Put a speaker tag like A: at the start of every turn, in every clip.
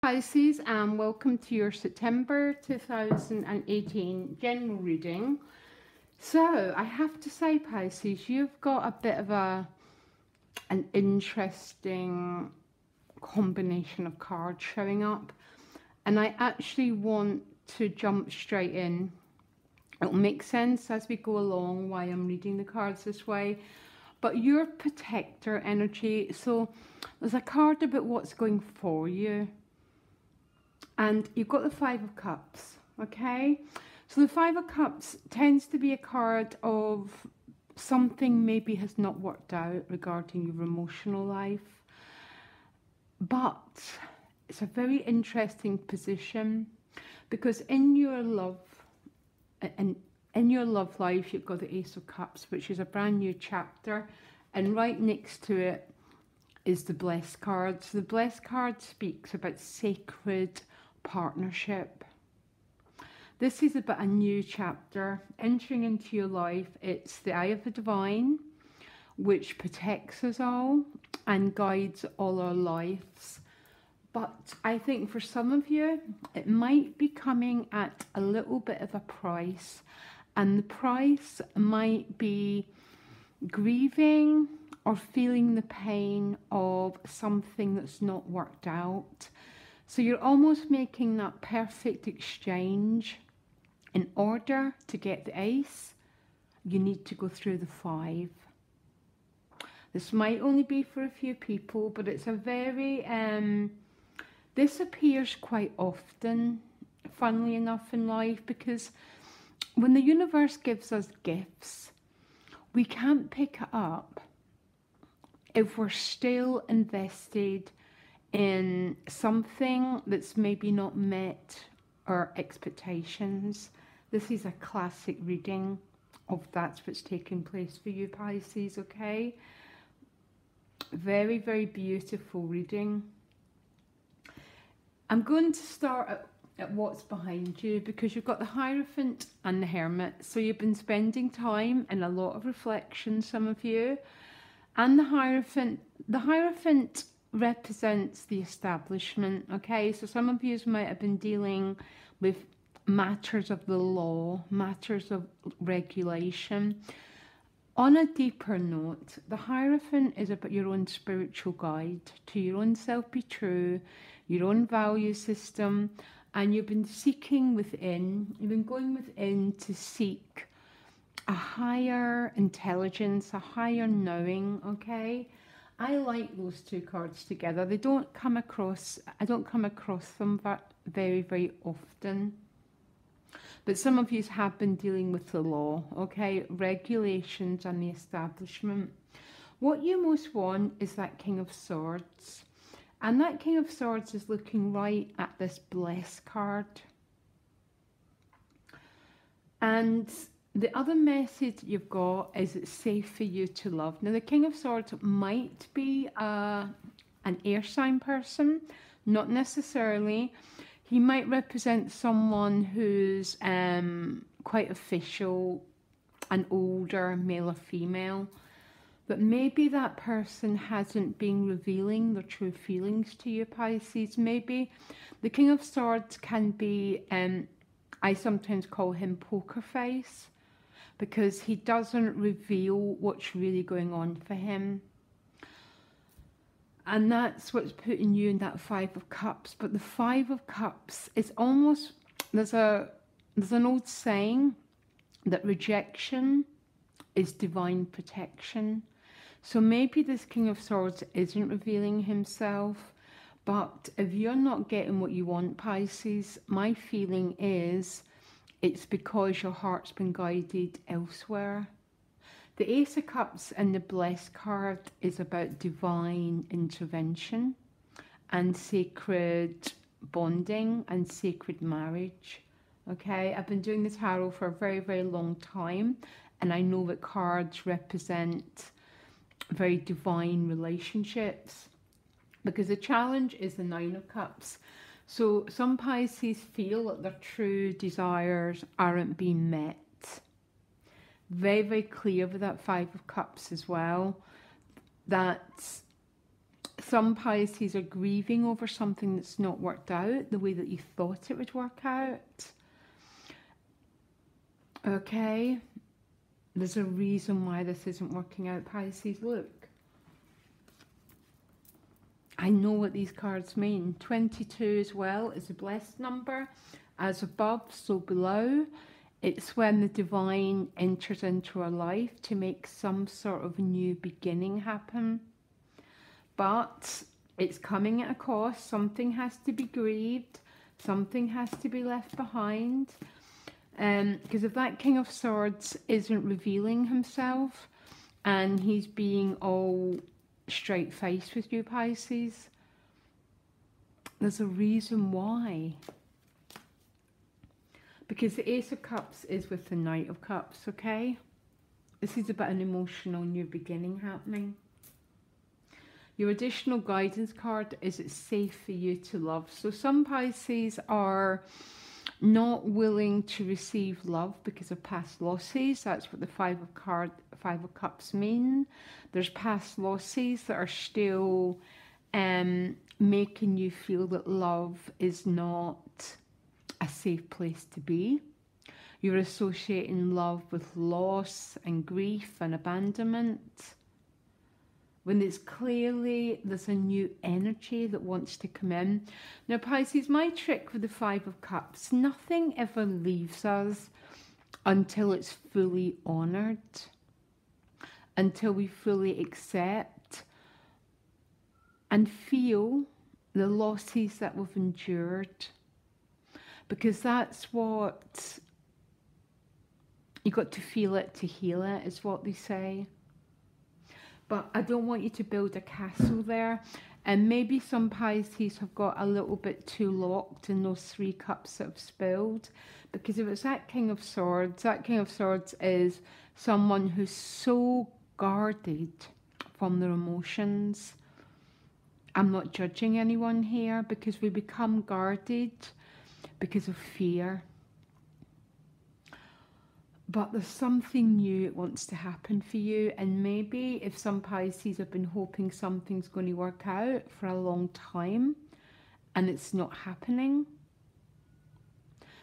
A: Pisces, and welcome to your September 2018 general reading. So I have to say, Pisces, you've got a bit of an interesting combination of cards showing up, and I actually want to jump straight in. It'll make sense as we go along why I'm reading the cards this way. But your protector energy, so there's a card about what's going for you. And you've got the Five of Cups, okay? So the Five of Cups tends to be a card of something maybe has not worked out regarding your emotional life. But it's a very interesting position because in your love life, you've got the Ace of Cups, which is a brand new chapter. And right next to it is the Blessed card. So the Blessed card speaks about sacred partnership. This is about a new chapter entering into your life. It's the Eye of the Divine, which protects us all and guides all our lives. But I think for some of you, it might be coming at a little bit of a price. And the price might be grieving or feeling the pain of something that's not worked out. So you're almost making that perfect exchange. In order to get the Ace, you need to go through the Five. This might only be for a few people, but it's a very, this appears quite often, funnily enough, in life, because when the universe gives us gifts, we can't pick it up if we're still invested in something that's maybe not met our expectations. This is a classic reading of that's what's taking place for you, Pisces, okay? Very, very beautiful reading. I'm going to start at what's behind you because you've got the Hierophant and the Hermit. So you've been spending time in a lot of reflection, some of you. And the Hierophant represents the establishment, okay? So some of you might have been dealing with matters of the law, matters of regulation. On a deeper note, the Hierophant is about your own spiritual guide to your own self, be true, your own value system, and you've been seeking within, you've been going within to seek a higher intelligence, a higher knowing, okay? I like those two cards together. They don't come across, I don't come across them very, very often. But some of you have been dealing with the law, okay? Regulations and the establishment. What you most want is that King of Swords. And that King of Swords is looking right at this Blessed card. And the other message you've got is it's safe for you to love. Now, the King of Swords might be an air sign person, not necessarily. He might represent someone who's quite official, an older male or female. But maybe that person hasn't been revealing their true feelings to you, Pisces. Maybe the King of Swords can be, I sometimes call him poker face, because he doesn't reveal what's really going on for him. And that's what's putting you in that Five of Cups. But the Five of Cups is almost, there's an old saying that rejection is divine protection. So maybe this King of Swords isn't revealing himself, but if you're not getting what you want, Pisces, my feeling is it's because your heart's been guided elsewhere. The Ace of Cups and the Blessed card is about divine intervention and sacred bonding and sacred marriage. Okay, I've been doing the tarot for a very, very long time, and I know that cards represent very divine relationships, because the challenge is the Nine of Cups. So some Pisces feel that their true desires aren't being met. Very, very clear with that Five of Cups as well, that Some Pisces are grieving over something that's not worked out the way that you thought it would work out. Okay, there's a reason why this isn't working out, Pisces. Look, I know what these cards mean. 22 as well is a blessed number. As above, so below. It's when the divine enters into our life to make some sort of new beginning happen. But it's coming at a cost. Something has to be grieved. Something has to be left behind. Because if that King of Swords isn't revealing himself and he's being all straight-faced with you, Pisces, there's a reason why. Because the Ace of Cups is with the Knight of Cups, okay? This is about an emotional new beginning happening. Your additional guidance card is it's safe for you to love. So some Pisces are not willing to receive love because of past losses. That's what the Five of Cups mean. There's past losses that are still making you feel that love is not a safe place to be. You're associating love with loss and grief and abandonment, when it's clearly there's a new energy that wants to come in. Now, Pisces, my trick with the Five of Cups, nothing ever leaves us until it's fully honoured, until we fully accept and feel the losses that we've endured. Because that's what, you got to feel it to heal it, is what they say. But I don't want you to build a castle there. And maybe some Pisces have got a little bit too locked in those 3 cups that have spilled. Because if it's that King of Swords, that King of Swords is someone who's so guarded from their emotions. I'm not judging anyone here, because we become guarded because of fear. But there's something new that wants to happen for you. And maybe if some Pisces have been hoping something's going to work out for a long time and it's not happening,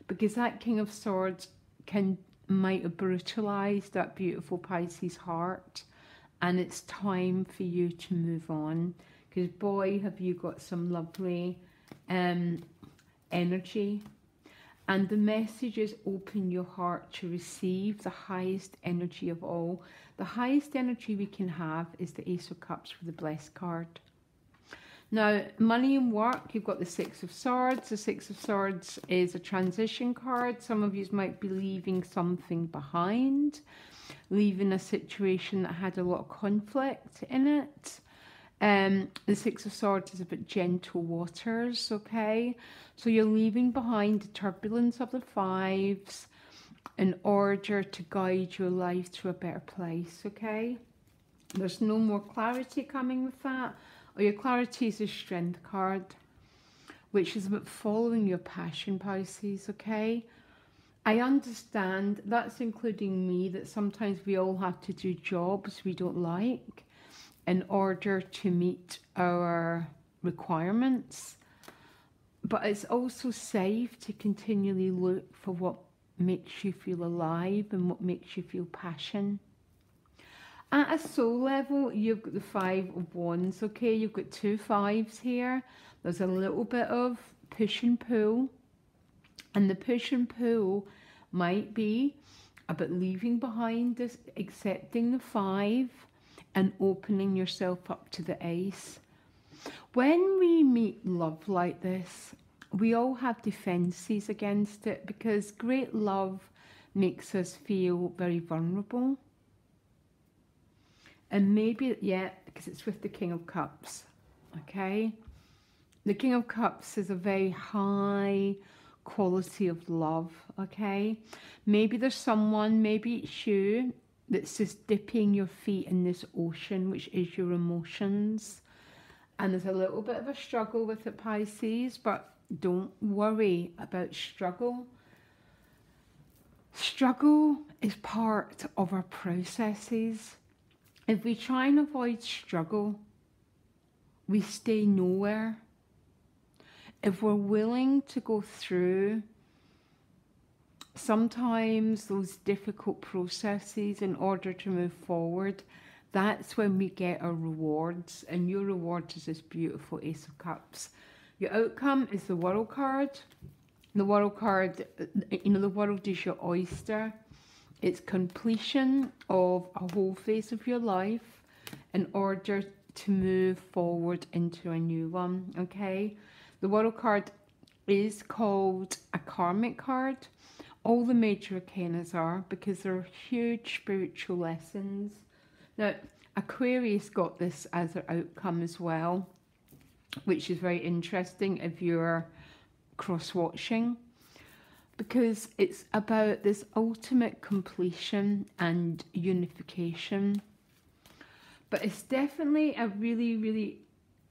A: because that King of Swords might have brutalized that beautiful Pisces heart, and it's time for you to move on. Because boy, have you got some lovely energy. And the message is open your heart to receive the highest energy of all. The highest energy we can have is the Ace of Cups with the Blessed card. Now, money and work, you've got the Six of Swords. The Six of Swords is a transition card. Some of you might be leaving something behind, leaving a situation that had a lot of conflict in it. The Six of Swords is about gentle waters, okay? So you're leaving behind the turbulence of the Fives in order to guide your life to a better place, okay? There's no more clarity coming with that. Or your clarity is a Strength card, which is about following your passion, Pisces, okay? I understand, that's including me, that sometimes we all have to do jobs we don't like in order to meet our requirements. But it's also safe to continually look for what makes you feel alive and what makes you feel passion. At a soul level, you've got the Five of Wands, okay? You've got 2 fives here. There's a little bit of push and pull. And the push and pull might be about leaving behind this, accepting the 5, and opening yourself up to the Ace. When we meet love like this, we all have defences against it, because great love makes us feel very vulnerable. And maybe, yeah, because it's with the King of Cups, okay? The King of Cups is a very high quality of love, okay? Maybe there's someone, maybe it's you, that's just dipping your feet in this ocean, which is your emotions. And there's a little bit of a struggle with it, Pisces, but don't worry about struggle. Struggle is part of our processes. If we try and avoid struggle, we stay nowhere. If we're willing to go through sometimes those difficult processes in order to move forward, that's when we get our rewards. And your reward is this beautiful Ace of Cups. Your outcome is the World card. The World card, you know, the world is your oyster. It's completion of a whole phase of your life in order to move forward into a new one, okay? The World card is called a karmic card. All the major arcanas are, because they're huge spiritual lessons. Now, Aquarius got this as their outcome as well, which is very interesting if you're cross-watching, because it's about this ultimate completion and unification. But it's definitely a really, really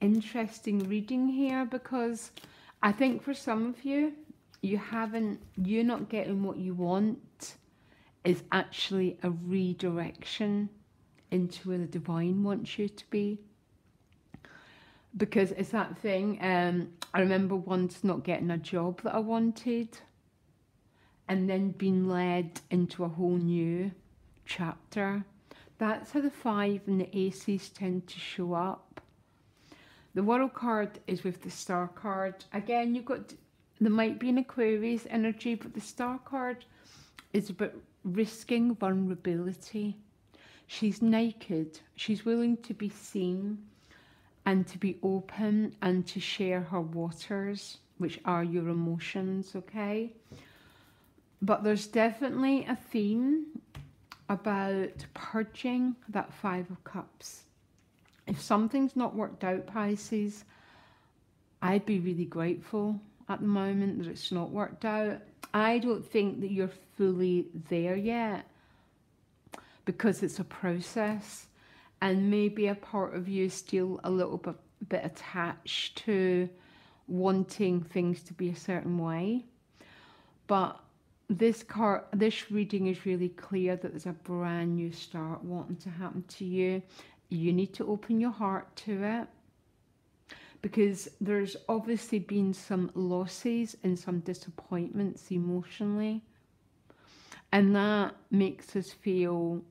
A: interesting reading here, because I think for some of you, you're not getting what you want is actually a redirection into where the divine wants you to be. Because it's that thing, I remember once not getting a job that I wanted and then being led into a whole new chapter. That's how the 5 and the aces tend to show up. The World card is with the Star card. Again, there might be an Aquarius energy, but the Star card is about risking vulnerability. She's naked. She's willing to be seen and to be open and to share her waters, which are your emotions, okay? But there's definitely a theme about purging that 5 of Cups. If something's not worked out, Pisces, I'd be really grateful at the moment that it's not worked out. I don't think that you're fully there yet, because it's a process, and maybe a part of you is still a little bit attached to wanting things to be a certain way. But this reading is really clear that there's a brand new start wanting to happen to you. You need to open your heart to it, because there's obviously been some losses and some disappointments emotionally, and that makes us feel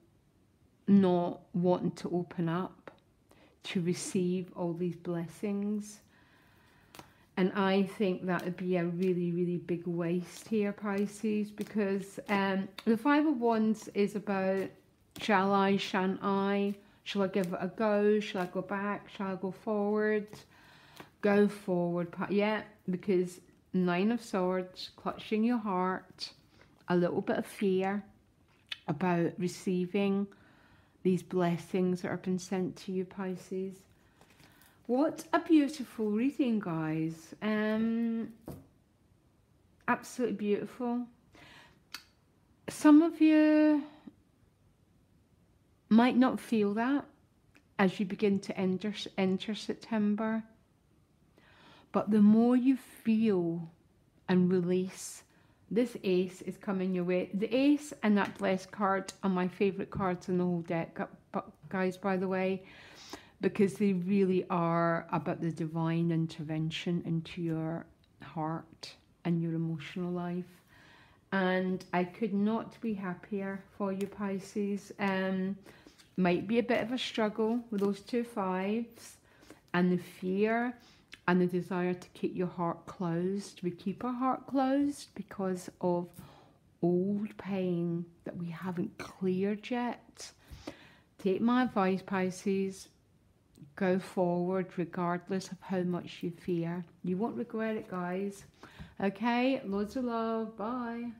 A: not wanting to open up to receive all these blessings. And I think that would be a really, really big waste here, Pisces, because the 5 of Wands is about shall I, shan't I? Shall I give it a go? Shall I go back? Shall I go forward? Go forward. Yeah, because 9 of Swords, clutching your heart, a little bit of fear about receiving these blessings that have been sent to you, Pisces. What a beautiful reading, guys. Absolutely beautiful. Some of you might not feel that as you begin to enter September. But the more you feel and release, this ace is coming your way. The ace and that blessed card are my favourite cards in the whole deck, guys, by the way, because they really are about the divine intervention into your heart and your emotional life. And I could not be happier for you, Pisces. Might be a bit of a struggle with those 2 5s and the fear and the desire to keep your heart closed. We keep our heart closed because of old pain that we haven't cleared yet. Take my advice, Pisces. Go forward regardless of how much you fear. You won't regret it, guys. Okay, loads of love. Bye.